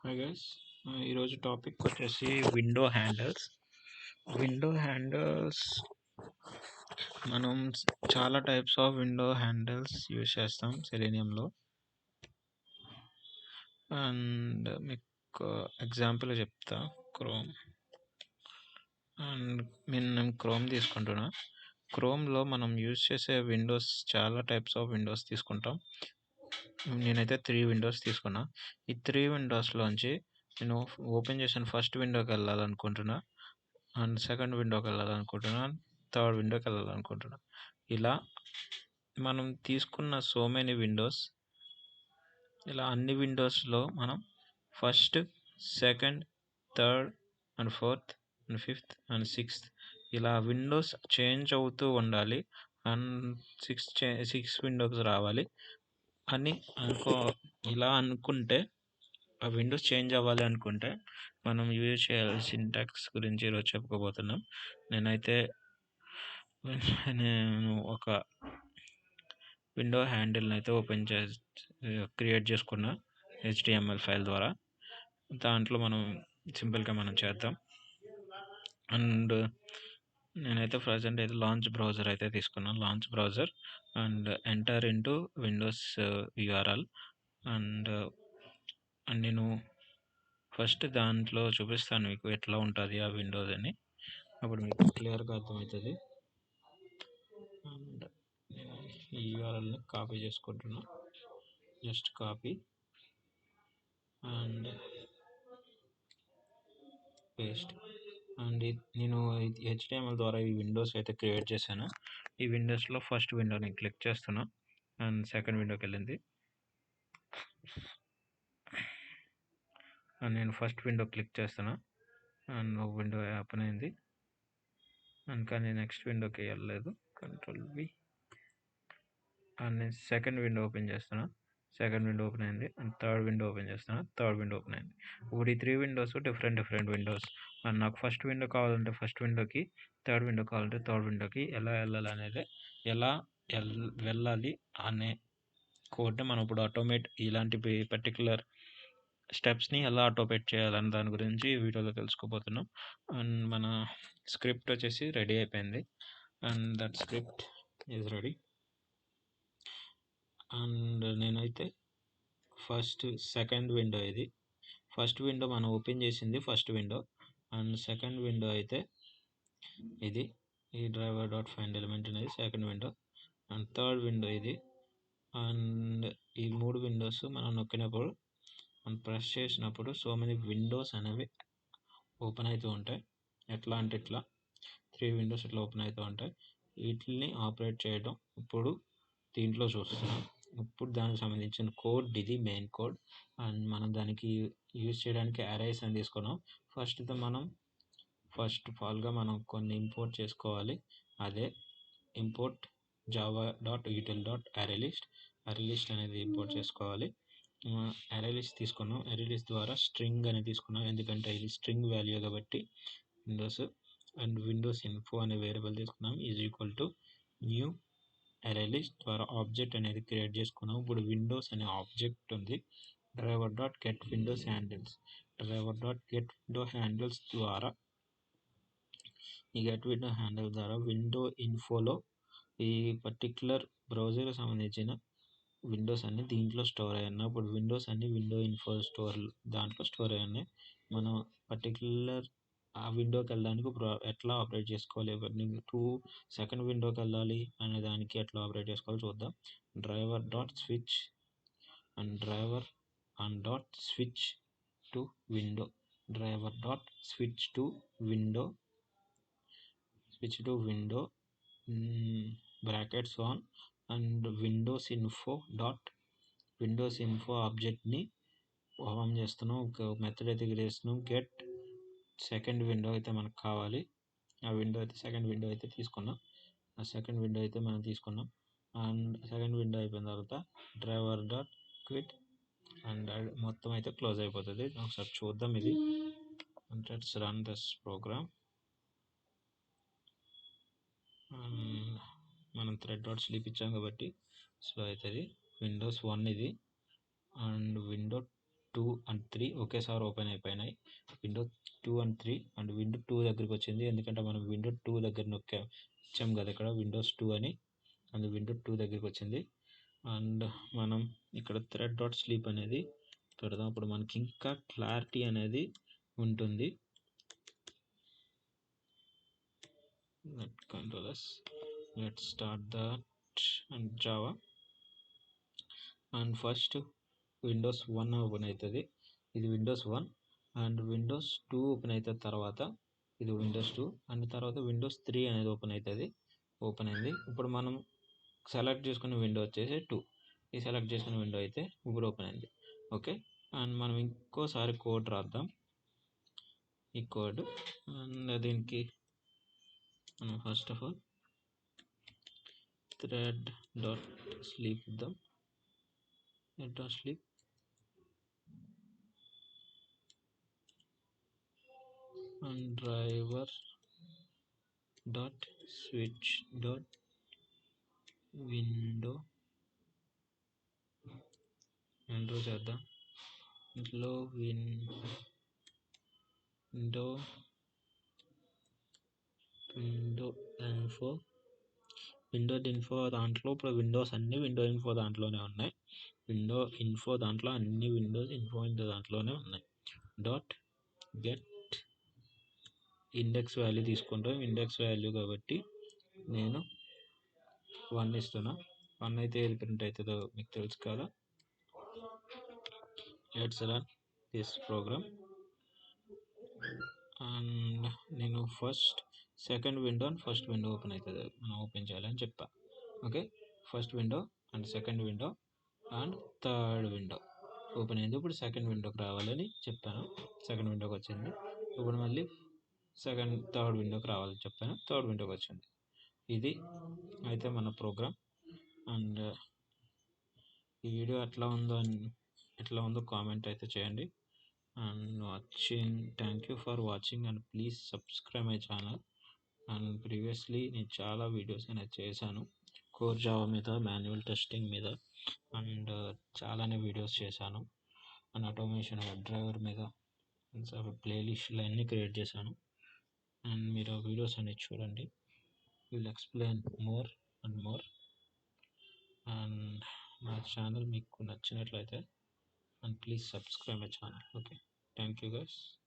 Hi guys, ఈరోజు topic వచ్చేసి window handles. Window handles మనం చాలా types of window handles use చేస్తాం సెలీనియంలో. అండ్ మీకు ఎగ్జాంపుల్ చెప్తా. క్రోమ్ అండ్ నేను క్రోమ్ తీసుకుంటున్నా. క్రోమ్లో మనం యూజ్ చేసే విండోస్ చాలా టైప్స్ ఆఫ్ విండోస్ తీసుకుంటాం. నేనైతే 3 విండోస్ తీసుకున్నా. ఈ 3 విండోస్లోంచి నేను ఓపెన్ చేసిన ఫస్ట్ విండోకి వెళ్ళాలనుకుంటున్నా, అండ్ సెకండ్ విండోకి వెళ్ళాలనుకుంటున్నా, థర్డ్ విండోకి వెళ్ళాలనుకుంటున్నా. ఇలా మనం తీసుకున్న సో మెనీ విండోస్, ఇలా అన్ని విండోస్లో మనం first, second, third and fourth and fifth and sixth ఇలా విండోస్ చేంజ్ అవుతూ ఉండాలి. అండ్ సిక్స్ విండోస్ రావాలి అని ఇలా అనుకుంటే, ఆ విండోస్ చేంజ్ అవ్వాలి అనుకుంటే మనం యూజ్ చేయాల్సిన సింటాక్స్ గురించి ఈరోజు చెప్పుకోబోతున్నాం. నేను ఒక విండో హ్యాండిల్ని అయితే క్రియేట్ చేసుకున్నా HTML ఫైల్ ద్వారా. దాంట్లో మనం సింపుల్గా మనం చేద్దాం. అండ్ నేనైతే ప్రజెంట్ అయితే లాంచ్ బ్రౌజర్ అయితే తీసుకున్నాను. Launch browser and enter into Windows URL. And నేను ఫస్ట్ దాంట్లో చూపిస్తాను మీకు ఎట్లా ఉంటుంది ఆ విండోస్ అని, అప్పుడు మీకు క్లియర్గా అర్థమవుతుంది. అండ్ నేను ఈ URLని కాపీ చేసుకుంటున్నా. Just copy and paste. And నేను HTML ద్వారా ఈ విండోస్ అయితే క్రియేట్ చేశాను. ఈ విండోస్లో ఫస్ట్ విండోని క్లిక్ చేస్తున్నా అండ్ సెకండ్ విండోకి వెళ్ళింది. అండ్ నేను ఫస్ట్ విండో క్లిక్ చేస్తున్నా అండ్ ఒక విండో ఓపెన్ అయింది. అండ్ కానీ నెక్స్ట్ విండోకి వెళ్ళలేదు. Ctrl+V. అండ్ నేను సెకండ్ విండో ఓపెన్ చేస్తున్నా. సెకండ్ విండో ఓపెన్ అయింది. అండ్ థర్డ్ విండో ఓపెన్ చేస్తున్నా. థర్డ్ విండో ఓపెన్ అయింది. ఇప్పుడు ఈ 3 విండోస్ డిఫరెంట్ విండోస్. అండ్ నాకు ఫస్ట్ విండో కావాలంటే ఫస్ట్ విండోకి, థర్డ్ విండో కావాలంటే థర్డ్ విండోకి ఎలా వెళ్ళాలి అనేది, ఎలా వెళ్ళాలి అనే కోడ్ని మనం ఇప్పుడు ఇలాంటి పర్టికులర్ స్టెప్స్ని ఎలా ఆటోమేట్ చేయాలని దాని గురించి వీడియోలో తెలుసుకోబోతున్నాం. అండ్ మన స్క్రిప్ట్ వచ్చేసి రెడీ అయిపోయింది. And that script is ready. And నేనైతే సెకండ్ విండో ఇది. ఫస్ట్ విండో మనం ఓపెన్ చేసింది first window. And second window అయితే ఇది, ఈ driver.findElement అనేది second window. And third window ఇది. అండ్ ఈ 3 విండోస్ మనం నొక్కినప్పుడు, మనం ప్రెస్ చేసినప్పుడు సో మెనీ విండోస్ అనేవి ఓపెన్ అవుతూ ఉంటాయి. ఎట్లా అంటే ఇట్లా 3 విండోస్ ఇట్లా ఓపెన్ అవుతూ ఉంటాయి. వీటిని ఆపరేట్ చేయడం ఇప్పుడు దీంట్లో చూస్తున్నాం. ఇప్పుడు దానికి సంబంధించిన కోడ్ ఇది, మెయిన్ కోడ్. అండ్ మనం దానికి యూజ్ చేయడానికి అరేస్ అని తీసుకున్నాం. ఫస్ట్ ఆఫ్ ఆల్గా మనం కొన్ని ఇంపోర్ట్ చేసుకోవాలి. అదే ఇంపోర్ట్ java.util.arraylist. arraylist అనేది ఇంపోర్ట్ చేసుకోవాలి. arraylist తీసుకున్నాం. arraylist ద్వారా స్ట్రింగ్ అని తీసుకున్నాం, ఎందుకంటే ఇది స్ట్రింగ్ వాల్యూ కాబట్టి. విండోస్ అండ్ విండోస్ ఇన్ఫో అనే వేరియబుల్ తీసుకున్నాం. Is equal to new arraylist ద్వారా ఆబ్జెక్ట్ అనేది క్రియేట్ చేసుకున్నాం. ఇప్పుడు విండోస్ అనే ఆబ్జెక్ట్ ఉంది. driver.getWindowsHandles. driver.getWindowsHandles ద్వారా ఈ getWindowsHandles ద్వారా విండో ఇన్ఫోలో ఈ పర్టిక్యులర్ బ్రౌజర్కి సంబంధించిన విండోస్ అన్ని దీంట్లో స్టోర్ అయ్యి ఉన్నాయి. ఇప్పుడు విండోస్ అన్ని విండో ఇన్ఫో దాంట్లో స్టోర్ అయ్యి ఉన్నాయి. మనం పర్టిక్యులర్ ఆ విండోకి వెళ్ళడానికి ఎట్లా ఆపరేట్ చేసుకోవాలి, సెకండ్ విండోకి వెళ్ళాలి అనే దానికి ఎట్లా ఆపరేట్ చేసుకోవాలో చూద్దాం. driver.switch and driver.switch to window. driver.switch to window brackets on and windows info ఆబ్జెక్ట్ని ఫామ్ చేస్తున్నాం. ఒక మెథడ్ అయితే చేస్తున్నాం. గెట్ సెకండ్ విండో అయితే మనకు కావాలి. ఆ విండో అయితే సెకండ్ విండో అయితే తీసుకున్నాం. అండ్ సెకండ్ విండో అయిపోయిన తర్వాత driver.quit అండ్ మొత్తం అయితే క్లోజ్ అయిపోతుంది. ఒకసారి చూద్దాం ఇది. And let's run this program. మనం థ్రెడ్.స్లీప్ ఇచ్చాం కాబట్టి స్లో అవుతుంది. విండోస్ 1 ఇది. అండ్ విండో 2 అండ్ 3 ఒకేసారి ఓపెన్ అయిపోయినాయి. విండో 2 అండ్ 3 అండ్ విండో 2 దగ్గరికి వచ్చింది, ఎందుకంటే మనం విండో 2 దగ్గర ఇచ్చాం కదా ఇక్కడ విండోస్ 2 అని, అండ్ విండో 2 దగ్గరికి వచ్చింది. అండ్ మనం ఇక్కడ థ్రెడ్ డాట్ స్లీప్ అనేది పెడదాం. అప్పుడు మనకి ఇంకా క్లారిటీ అనేది ఉంటుంది. Controllers, let's start that and Java. And first Windows 1 open అవుతుంది, ఇది విండోస్ 1. అండ్ విండోస్ 2 ఓపెన్ అవుతుంది, తర్వాత ఇది విండోస్ 2, అండ్ తర్వాత విండోస్ 3 అనేది ఓపెన్ అవుతుంది. ఓపెన్ అయింది. ఇప్పుడు మనం సెలెక్ట్ చేసుకున్న విండో వచ్చేసి 2, ఈ సెలెక్ట్ చేసుకున్న విండో అయితే ఇప్పుడు ఓపెన్ అయింది. ఓకే, అండ్ మనం ఇంకోసారి కోడ్ రాద్దాం. ఈ కోడ్ అండ్ దీనికి మనం first of all thread dot sleep ఇద్దాం. Dot sleep and driver dot switch dot window enter చేద్దాం. ఇంట్లో విండో ఇన్ఫో దాంట్లో ఇప్పుడు విండోస్ అన్ని విండో ఇన్ఫో దాంట్లోనే ఉన్నాయి. విండో ఇన్ఫో దాంట్లో అన్ని విండోస్ ఇన్ఫో దాంట్లోనే ఉన్నాయి. డాట్ గెట్ ఇండెక్స్ వాల్యూ తీసుకుంటాం. ఇండెక్స్ వాల్యూ కాబట్టి నేను 1 ఇస్తున్నా. 1 అయితే ఏది ప్రింట్ అవుతుందో మీకు తెలుసు కదా. Let's run this program. And నేను సెకండ్ విండో ఓపెన్ అవుతుంది, మనం ఓపెన్ చేయాలని చెప్పా. Okay, first window and second window and third window open అయింది. ఇప్పుడు సెకండ్ విండోకి రావాలని చెప్పాను, సెకండ్ విండోకి వచ్చింది. ఇప్పుడు మళ్ళీ థర్డ్ విండోకి రావాలని చెప్పాను, థర్డ్ విండోకి వచ్చింది. ఇది అయితే మన ప్రోగ్రామ్. అండ్ ఈ వీడియో ఎట్లా ఉందో కామెంట్ అయితే చేయండి. And thank you for watching and please subscribe my channel. And previously నేను చాలా వీడియోస్ అనేది చేశాను, కోర్ జావా మీద, మాన్యువల్ టెస్టింగ్ మీద, అండ్ చాలానే వీడియోస్ చేశాను. అండ్ ఆటోమేషన్ వెబ్ డ్రైవర్ మీద ప్లేలిస్ట్లు అన్నీ క్రియేట్ చేశాను. అండ్ మీరు ఆ వీడియోస్ అన్ని చూడండి, will explain more and more. And నా ఛానల్ మీకు నచ్చినట్లయితే and please subscribe my channel. Okay, thank you guys.